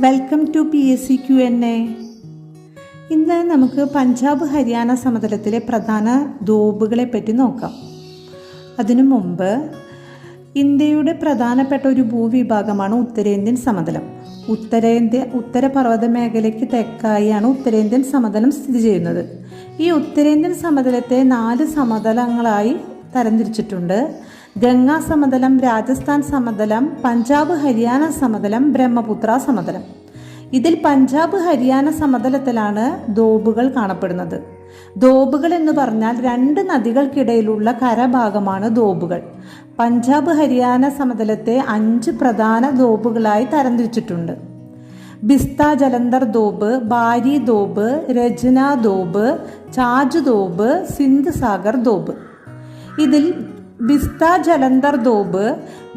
Welcome to PSC Q&A. ഇന്ന് നമുക്ക് പഞ്ചാബ് ഹരിയാന സമതലത്തിലെ പ്രധാന ദ്വീപുകളെ പറ്റി നോക്കാം. അതിനു മുമ്പ് ഇന്ത്യയുടെ പ്രധാനപ്പെട്ട ഒരു ഭൂവിഭാഗമാണ് ഉത്തരേന്ത്യൻ സമതലം. ഉത്തരപർവ്വത മേഖലയ്ക്ക് തെക്കായാണ് ഉത്തരേന്ത്യൻ സമതലം സ്ഥിതി ചെയ്യുന്നത്. ഈ ഉത്തരേന്ത്യൻ സമതലത്തെ 4 സമതലങ്ങളായി തരംതിരിച്ചിട്ടുണ്ട്. ഗംഗാ സമതലം, രാജസ്ഥാൻ സമതലം, പഞ്ചാബ് ഹരിയാന സമതലം, ബ്രഹ്മപുത്ര സമതലം. ഇതിൽ പഞ്ചാബ് ഹരിയാന സമതലത്തിലാണ് ദ്വീപുകൾ കാണപ്പെടുന്നത്. ദ്വീപുകൾ എന്ന് പറഞ്ഞാൽ 2 നദികൾക്കിടയിലുള്ള കരഭാഗമാണ് ദ്വീപുകൾ. പഞ്ചാബ് ഹരിയാന സമതലത്തെ 5 പ്രധാന ദ്വീപുകളായി തരംതിരിച്ചിട്ടുണ്ട്. ബിസ്ത ജലന്ധർ ദ്വീപ്, ബാരി ദ്വീപ്, രജ്ന ദ്വീപ്, ചാജ് ദ്വീപ്, സിന്ധ് സാഗർ ദ്വീപ്. ഇതിൽ ബിസ്ത ജലന്ധർ ദ്വീപ്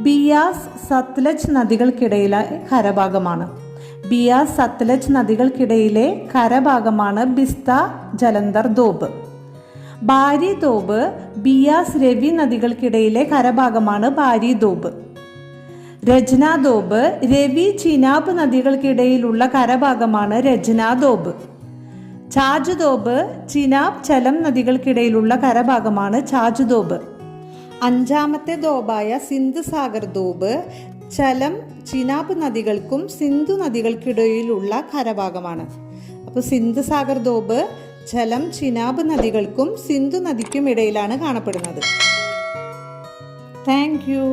ബിയാസ് സത്ലജ് നദികൾക്കിടയിലെ കരഭാഗമാണ്. ബിയാസ് സത്ലജ് നദികൾക്കിടയിലെ കരഭാഗമാണ് ബിസ്ത ജലന്ധർ ദ്വീപ്. ബാരി ദ്വീപ് ബിയാസ് രവി നദികൾക്കിടയിലെ കരഭാഗമാണ് ബാരി ദ്വീപ്. രജ്ന ദ്വീപ് രവി ചിനാബ് നദികൾക്കിടയിലുള്ള കരഭാഗമാണ് രജ്ന ദ്വീപ്. ചാജ് ദ്വീപ് ചിനാബ് ചലം നദികൾക്കിടയിലുള്ള കരഭാഗമാണ് ചാജ് ദ്വീപ്. 5ാമത്തെ ദ്വീപായ സിന്ധ് സാഗർ ദ്വീപ് ചലം ചിനാബ് നദികൾക്കും സിന്ധു നദികൾക്കിടയിലുള്ള കരഭാഗമാണ്. അപ്പോൾ സിന്ധ് സാഗർ ദ്വീപ് ചലം ചിനാബ് നദികൾക്കും സിന്ധു നദിക്കും ഇടയിലാണ് കാണപ്പെടുന്നത്. Thank you.